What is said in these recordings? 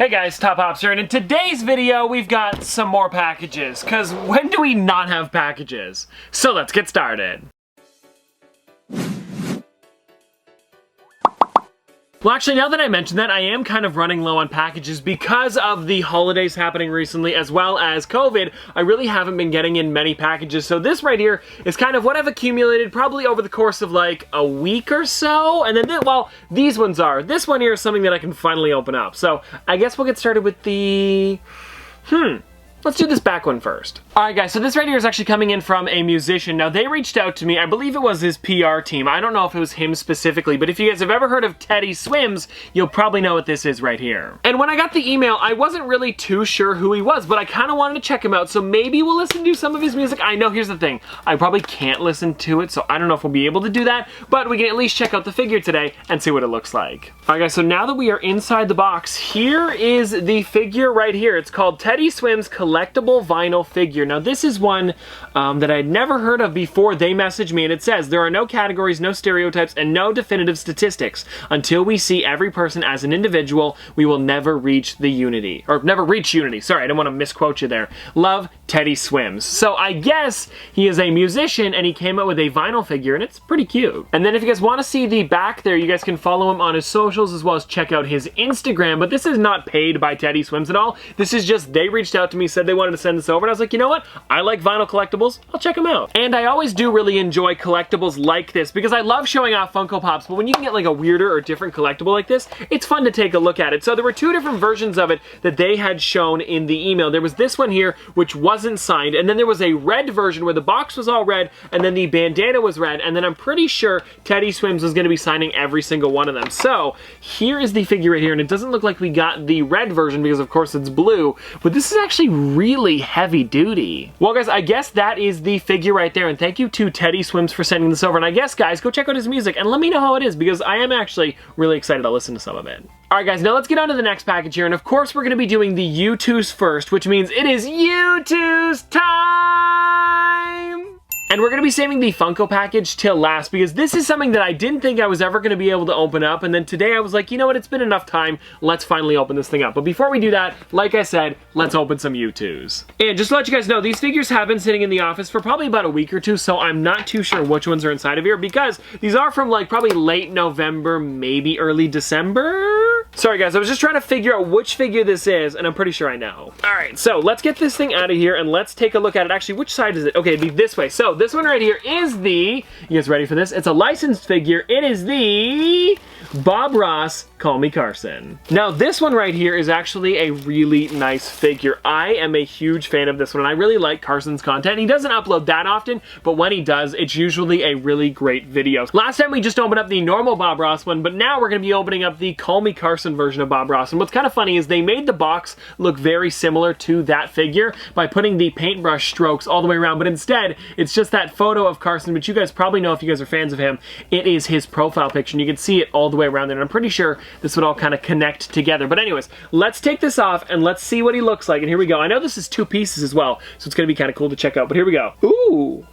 Hey guys, Top Pops here, and in today's video we've got some more packages, because when do we not have packages? So let's get started. Well, actually, now that I mentioned that, I am kind of running low on packages because of the holidays happening recently, as well as COVID. I really haven't been getting in many packages, so this right here is kind of what I've accumulated probably over the course of like a week or so, and then, well, these ones are. This one here is something that I can finally open up, so I guess we'll get started with the... Let's do this back one first. Alright guys, so this right here is actually coming in from a musician. Now they reached out to me, I believe it was his PR team. I don't know if it was him specifically, but if you guys have ever heard of Teddy Swims, you'll probably know what this is right here. And when I got the email, I wasn't really too sure who he was, but I kind of wanted to check him out, so maybe we'll listen to some of his music. I know, here's the thing, I probably can't listen to it, so I don't know if we'll be able to do that, but we can at least check out the figure today and see what it looks like. Alright guys, so now that we are inside the box, here is the figure right here. It's called Teddy Swims Collectible Vinyl Figure. Now this is one that I'd never heard of before they messaged me, and it says, there are no categories, no stereotypes, and no definitive statistics. Until we see every person as an individual, we will never reach the unity. Or never reach unity. Sorry, I didn't want to misquote you there. Love, Teddy Swims. So I guess he is a musician and he came out with a vinyl figure, and it's pretty cute. And then if you guys want to see the back there, you guys can follow him on his socials as well as check out his Instagram, but this is not paid by Teddy Swims at all. This is just, they reached out to me, said they wanted to send this over, and I was like, you know what? I like vinyl collectibles. I'll check them out. And I always do really enjoy collectibles like this because I love showing off Funko Pops, but when you can get like a weirder or different collectible like this, it's fun to take a look at it. So there were two different versions of it that they had shown in the email. There was this one here, which wasn't signed, and then there was a red version where the box was all red, and then the bandana was red, and then I'm pretty sure Teddy Swims was going to be signing every single one of them. So here is the figure right here, and it doesn't look like we got the red version because of course it's blue, but this is actually really heavy duty. Well guys, I guess that is the figure right there, and thank you to Teddy Swims for sending this over, and I guess guys, go check out his music and let me know how it is because I am actually really excited to listen to some of it. Alright guys, now let's get on to the next package here, and of course we're going to be doing the Youtooz first, which means it is Youtooz time! And we're going to be saving the Funko package till last because this is something that I didn't think I was ever going to be able to open up, and then today I was like, you know what, it's been enough time, let's finally open this thing up. But before we do that, like I said, let's open some Youtooz. And just to let you guys know, these figures have been sitting in the office for probably about a week or two, so I'm not too sure which ones are inside of here because these are from like probably late November, maybe early December? Sorry guys, I was just trying to figure out which figure this is, and I'm pretty sure I know. Alright, so let's get this thing out of here and let's take a look at it. Actually, which side is it? Okay, it'd be this way. So this one right here is the, you guys ready for this? It's a licensed figure. It is the Bob Ross Call Me Carson. Now this one right here is actually a really nice figure. I am a huge fan of this one, and I really like Carson's content. He doesn't upload that often, but when he does, it's usually a really great video. Last time we just opened up the normal Bob Ross one, but now we're going to be opening up the Call Me Carson version of Bob Ross. And what's kind of funny is they made the box look very similar to that figure by putting the paintbrush strokes all the way around, but instead it's just that photo of Carson, which you guys probably know if you guys are fans of him. It is his profile picture, and you can see it all the way around there, and I'm pretty sure this would all kind of connect together. But anyways, let's take this off and let's see what he looks like, and here we go. I know this is two pieces as well, so it's going to be kind of cool to check out, but here we go. Ooh!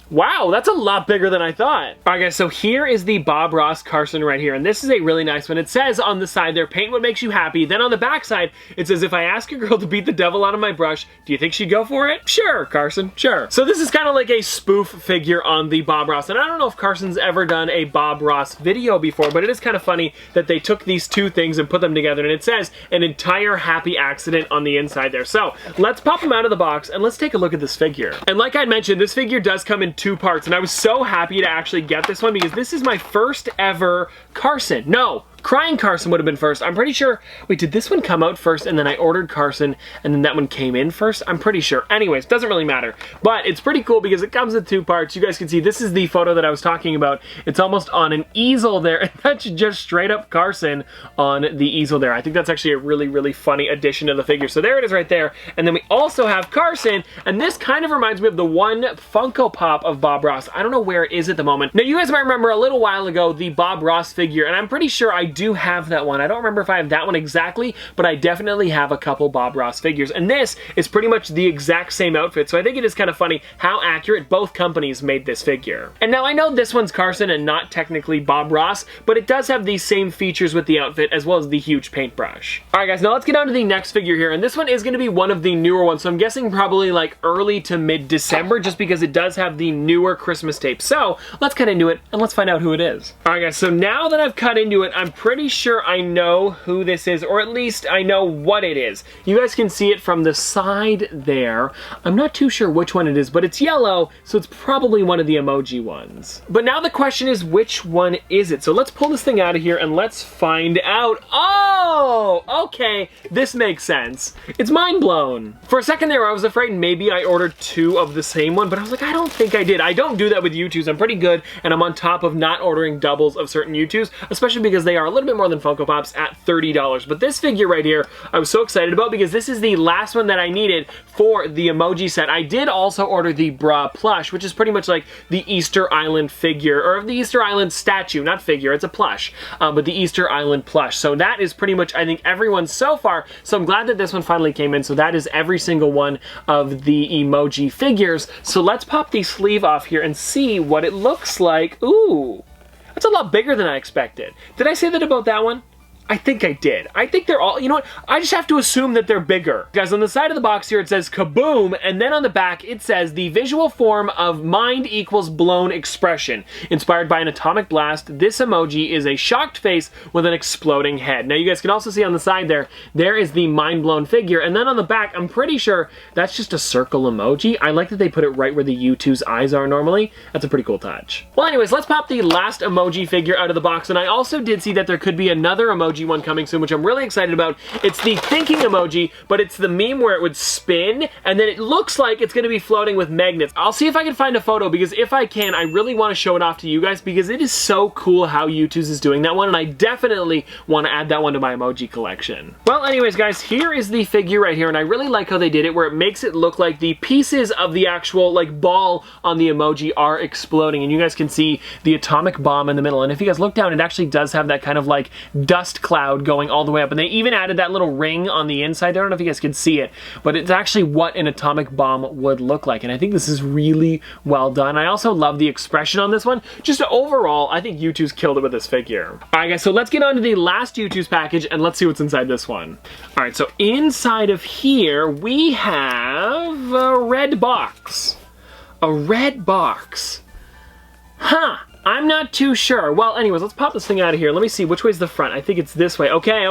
Wow, that's a lot bigger than I thought. Alright guys, so here is the Bob Ross Carson right here, and this is a really nice one. It says on the side there, paint what makes you happy. Then on the back side, it says, if I ask a girl to beat the devil out of my brush, do you think she'd go for it? Sure, Carson, sure. So this is kind of like a spoof figure on the Bob Ross, and I don't know if Carson's ever done a Bob Ross video before, but it is kind of funny that they took these two things and put them together, and it says, an entire happy accident on the inside there. So let's pop them out of the box, and let's take a look at this figure. And like I mentioned, this figure does come in two parts, and I was so happy to actually get this one because this is my first ever Carson. No, Crying Carson would have been first. I'm pretty sure, wait, did this one come out first and then I ordered Carson and then that one came in first? I'm pretty sure. Anyways, doesn't really matter. But it's pretty cool because it comes in two parts. You guys can see this is the photo that I was talking about. It's almost on an easel there, and that's just straight up Carson on the easel there. I think that's actually a really, really funny addition to the figure. So there it is right there. And then we also have Carson, and this kind of reminds me of the one Funko Pop of Bob Ross. I don't know where it is at the moment. Now, you guys might remember a little while ago the Bob Ross figure, and I'm pretty sure I do have that one. I don't remember if I have that one exactly, but I definitely have a couple Bob Ross figures. And this is pretty much the exact same outfit, so I think it is kind of funny how accurate both companies made this figure. And now I know this one's Carson and not technically Bob Ross, but it does have these same features with the outfit as well as the huge paintbrush. Alright guys, now let's get on to the next figure here, and this one is going to be one of the newer ones, so I'm guessing probably like early to mid-December, just because it does have the newer Christmas tape. So let's cut into it and let's find out who it is. Alright guys, so now that I've cut into it, I'm pretty sure I know who this is, or at least I know what it is. You guys can see it from the side there. I'm not too sure which one it is, but it's yellow, so it's probably one of the emoji ones. But now the question is, which one is it? So let's pull this thing out of here and let's find out. Oh, okay, this makes sense. It's Mind Blown. For a second there, I was afraid maybe I ordered two of the same one, but I was like, I don't think I did. I don't do that with Youtooz. I'm pretty good, and I'm on top of not ordering doubles of certain Youtooz, especially because they are a little bit more than Funko Pops at $30. But this figure right here, I was so excited about because this is the last one that I needed for the emoji set. I did also order the bra plush, which is pretty much like the Easter Island figure, or the Easter Island statue, not figure, it's a plush, but the Easter Island plush. So that is pretty much, I think, everyone so far. So I'm glad that this one finally came in. So that is every single one of the emoji figures. So let's pop the sleeve off here and see what it looks like. Ooh, that's a lot bigger than I expected. Did I say that about that one? I think I did. I think they're all, you know what? I just have to assume that they're bigger. Guys, on the side of the box here, it says Kaboom, and then on the back, it says the visual form of mind equals blown expression. Inspired by an atomic blast, this emoji is a shocked face with an exploding head. Now, you guys can also see on the side there is the mind blown figure, and then on the back, I'm pretty sure that's just a circle emoji. I like that they put it right where the Youtooz eyes are normally. That's a pretty cool touch. Well, anyways, let's pop the last emoji figure out of the box, and I also did see that there could be another emoji one coming soon, which I'm really excited about. It's the thinking emoji, but it's the meme where it would spin, and then it looks like it's going to be floating with magnets. I'll see if I can find a photo, because if I can, I really want to show it off to you guys, because it is so cool how Youtooz is doing that one, and I definitely want to add that one to my emoji collection. Well, anyways, guys, here is the figure right here, and I really like how they did it, where it makes it look like the pieces of the actual, like, ball on the emoji are exploding, and you guys can see the atomic bomb in the middle, and if you guys look down, it actually does have that kind of, like, dust cloud going all the way up, and they even added that little ring on the inside there. I don't know if you guys can see it, but it's actually what an atomic bomb would look like, and I think this is really well done. I also love the expression on this one. Just overall, I think Youtooz killed it with this figure. Alright guys, so let's get on to the last Youtooz package, and let's see what's inside this one. Alright, so inside of here, we have a red box. A red box. Huh. I'm not too sure. Well, anyways, let's pop this thing out of here. Let me see, which way's the front? I think it's this way. Okay.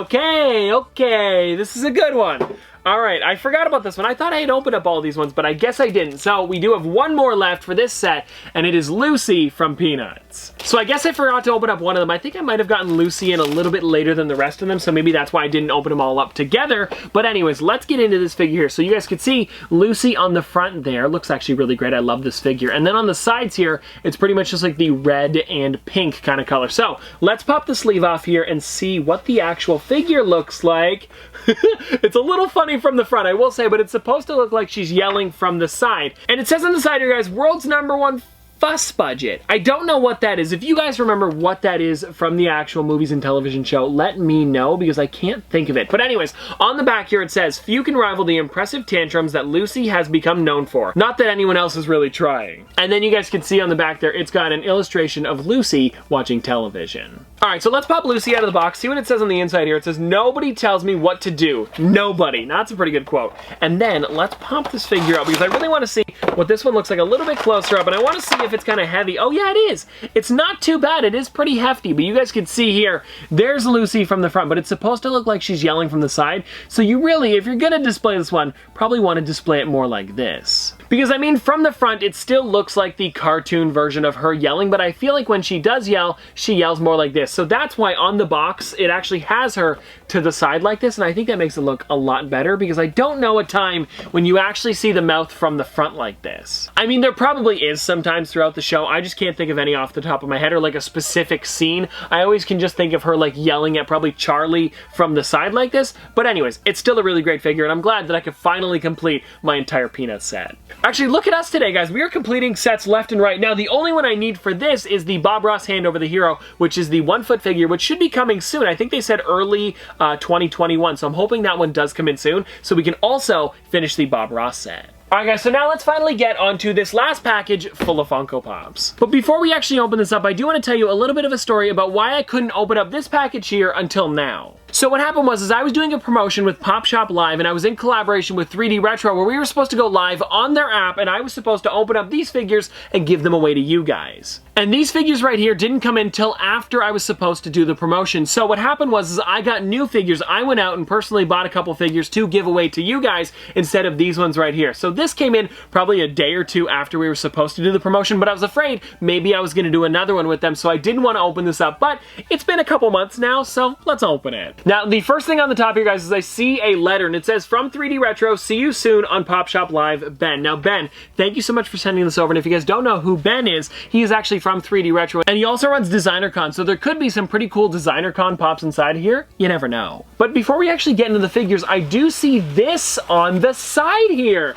This is a good one. All right, I forgot about this one. I thought I had opened up all these ones, but I guess I didn't. So we do have one more left for this set, and it is Lucy from Peanuts. So I guess I forgot to open up one of them. I think I might have gotten Lucy in a little bit later than the rest of them, so maybe that's why I didn't open them all up together. But anyways, let's get into this figure here. So you guys can see Lucy on the front there. Looks actually really great. I love this figure. And then on the sides here, it's pretty much just like the red and pink kind of color. So let's pop the sleeve off here and see what the actual figure looks like. It's a little funny from the front, I will say, but it's supposed to look like she's yelling from the side. And it says on the side here, guys, world's #1 fuss budget. I don't know what that is. If you guys remember what that is from the actual movies and television show, let me know, because I can't think of it. But anyways, on the back here it says, few can rival the impressive tantrums that Lucy has become known for. Not that anyone else is really trying. And then you guys can see on the back there, it's got an illustration of Lucy watching television. Alright, so let's pop Lucy out of the box, see what it says on the inside here. It says, nobody tells me what to do. Nobody. That's a pretty good quote. And then let's pop this figure out, because I really want to see what this one looks like a little bit closer up, and I want to see if it's kind of heavy. Oh yeah, it is. It's not too bad. It is pretty hefty, but you guys can see here, there's Lucy from the front, but it's supposed to look like she's yelling from the side. So you really, if you're gonna display this one, probably want to display it more like this. Because, I mean, from the front, it still looks like the cartoon version of her yelling, but I feel like when she does yell, she yells more like this. So that's why on the box, it actually has her to the side like this, and I think that makes it look a lot better, because I don't know a time when you actually see the mouth from the front like this. I mean, there probably is sometimes throughout the show. I just can't think of any off the top of my head, or like a specific scene. I always can just think of her like yelling at probably Charlie from the side like this. But anyways, it's still a really great figure, and I'm glad that I could finally complete my entire Peanuts set. Actually, look at us today, guys. We are completing sets left and right. Now, the only one I need for this is the Bob Ross Hand Over the Hero, which is the 1/5 Bigfoot figure, which should be coming soon. I think they said early 2021, so I'm hoping that one does come in soon, so we can also finish the Bob Ross set. Alright guys, so now let's finally get onto this last package full of Funko Pops. But before we actually open this up, I do want to tell you a little bit of a story about why I couldn't open up this package here until now. So what happened was, I was doing a promotion with Pop Shop Live, and I was in collaboration with 3D Retro, where we were supposed to go live on their app, and I was supposed to open up these figures and give them away to you guys. And these figures right here didn't come in till after I was supposed to do the promotion. So what happened was, I got new figures. I went out and personally bought a couple figures to give away to you guys instead of these ones right here. So this came in probably a day or two after we were supposed to do the promotion, but I was afraid maybe I was going to do another one with them, so I didn't want to open this up. But it's been a couple months now, so let's open it. Now, the first thing on the top here, guys, is I see a letter, and it says, "From 3D Retro, see you soon on Pop Shop Live, Ben." Now, Ben, thank you so much for sending this over, and if you guys don't know who Ben is, he is actually from 3D Retro, and he also runs Designer Con, so there could be some pretty cool Designer Con pops inside here. You never know. But before we actually get into the figures, I do see this on the side here.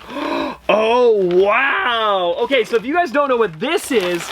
Oh, wow! Okay, so if you guys don't know what this is,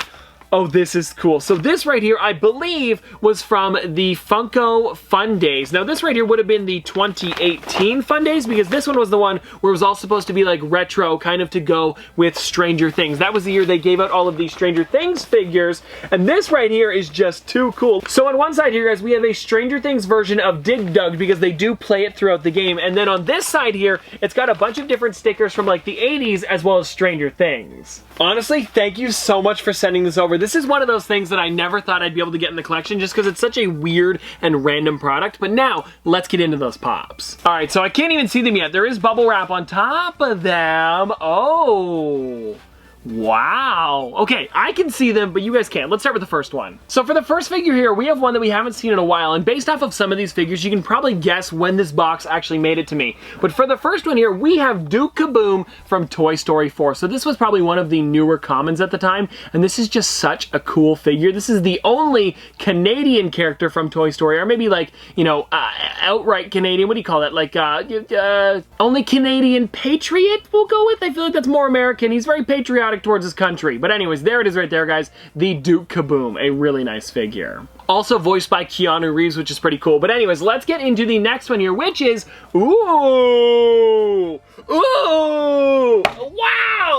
oh, this is cool. So this right here, I believe, was from the Funko Fun Days. Now this right here would have been the 2018 Fun Days, because this one was the one where it was all supposed to be like retro, kind of to go with Stranger Things. That was the year they gave out all of these Stranger Things figures, and this right here is just too cool. So on one side here, guys, we have a Stranger Things version of Dig Dug, because they do play it throughout the game, and then on this side here, it's got a bunch of different stickers from like the 80s as well as Stranger Things. Honestly, thank you so much for sending this over. This is one of those things that I never thought I'd be able to get in the collection, just because it's such a weird and random product. But now, let's get into those pops. Alright, so I can't even see them yet. There is bubble wrap on top of them. Oh, wow. Okay, I can see them, but you guys can't. Let's start with the first one. So for the first figure here, we have one that we haven't seen in a while, and based off of some of these figures, you can probably guess when this box actually made it to me. But for the first one here, we have Duke Kaboom from Toy Story 4. So this was probably one of the newer commons at the time, and this is just such a cool figure. This is the only Canadian character from Toy Story, or maybe like, you know, outright Canadian. What do you call that? Like, only Canadian patriot we'll go with? I feel like that's more American. He's very patriotic towards his country. But anyways, there it is right there, guys. The Duke Kaboom, a really nice figure. Also voiced by Keanu Reeves, which is pretty cool. But anyways, let's get into the next one here, which is, ooh, wow,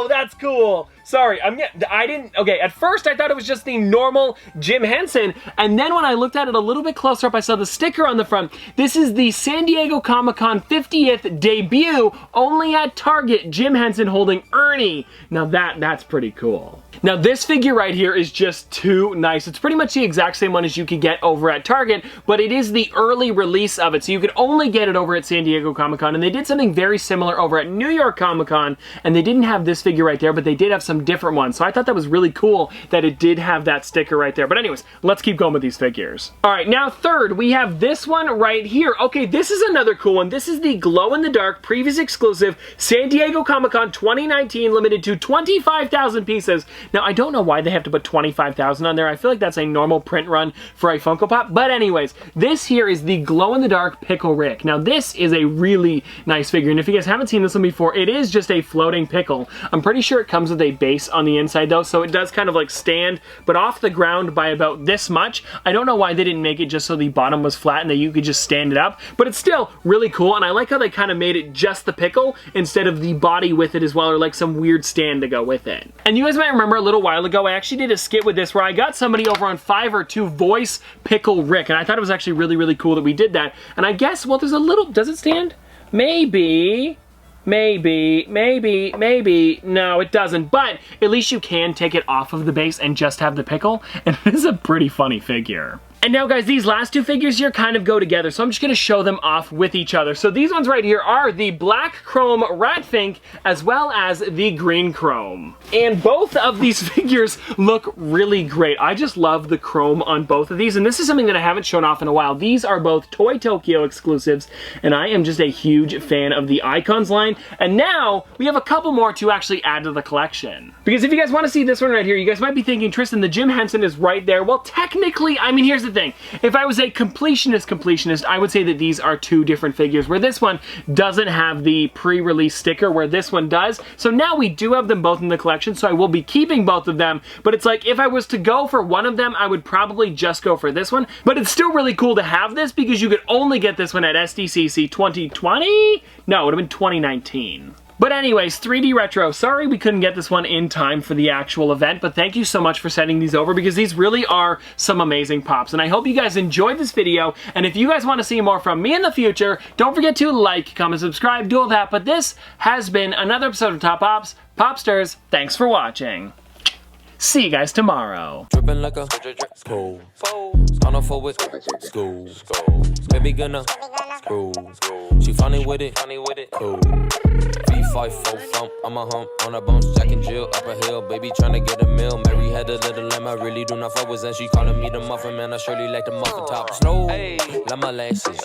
that's cool. Sorry, okay, at first I thought it was just the normal Jim Henson, and then when I looked at it a little bit closer up, I saw the sticker on the front. This is the San Diego Comic-Con 50th debut, only at Target, Jim Henson holding Ernie. Now that's pretty cool. Now this figure right here is just too nice. It's pretty much the exact same one as you could get over at Target, but it is the early release of it, so you could only get it over at San Diego Comic-Con, and they did something very similar over at New York Comic-Con, and they didn't have this figure right there, but they did have some different ones, so I thought that was really cool that it did have that sticker right there. But anyways, let's keep going with these figures. Alright, now third, we have this one right here. Okay, this is another cool one. This is the glow-in-the-dark, previous exclusive, San Diego Comic-Con 2019, limited to 25,000 pieces. Now, I don't know why they have to put 25,000 on there. I feel like that's a normal print run for a Funko Pop. But anyways, this here is the glow-in-the-dark Pickle Rick. Now, this is a really nice figure, and if you guys haven't seen this one before, it is just a floating pickle. I'm pretty sure it comes with a base on the inside, though, so it does kind of like stand, but off the ground by about this much. I don't know why they didn't make it just so the bottom was flat and that you could just stand it up, but it's still really cool, and I like how they kind of made it just the pickle instead of the body with it as well, or like some weird stand to go with it. And you guys might remember a little while ago, I actually did a skit with this where I got somebody over on Fiverr to voice Pickle Rick, and I thought it was actually really cool that we did that. And I guess, well, there's a little, does it stand? Maybe. No, it doesn't, but at least you can take it off of the base and just have the pickle, and it is a pretty funny figure. And now, guys, these last two figures here kind of go together, so I'm just going to show them off with each other. So these ones right here are the black chrome Ratfink as well as the green chrome. And both of these figures look really great. I just love the chrome on both of these, and this is something that I haven't shown off in a while. These are both Toy Tokyo exclusives, and I am just a huge fan of the Icons line. And now, we have a couple more to actually add to the collection. Because if you guys want to see this one right here, you guys might be thinking, Tristan, the Jim Henson is right there. Well, technically, I mean, here's the thing. thing. If I was a completionist, I would say that these are two different figures, where this one doesn't have the pre-release sticker, where this one does. So now we do have them both in the collection, so I will be keeping both of them, but it's like, if I was to go for one of them, I would probably just go for this one. But it's still really cool to have this, because you could only get this one at SDCC 2020? No, it would have been 2019. But anyways, 3D Retro, sorry we couldn't get this one in time for the actual event, but thank you so much for sending these over, because these really are some amazing pops. And I hope you guys enjoyed this video, and if you guys want to see more from me in the future, don't forget to like, comment, subscribe, do all that. But this has been another episode of Top Pops. Popsters, thanks for watching. See you guys tomorrow. Dripping like a school. On a forward school. Baby gonna screw. She funny with it. Cool. V5 full thump. I'm a hump on a bounce. Jack and Jill up a hill. Baby tryna get a meal. Mary had a little lamb. I really do not fuck with, and she calling me the muffin man. I surely like the muffin top. Snow. Like my lashes.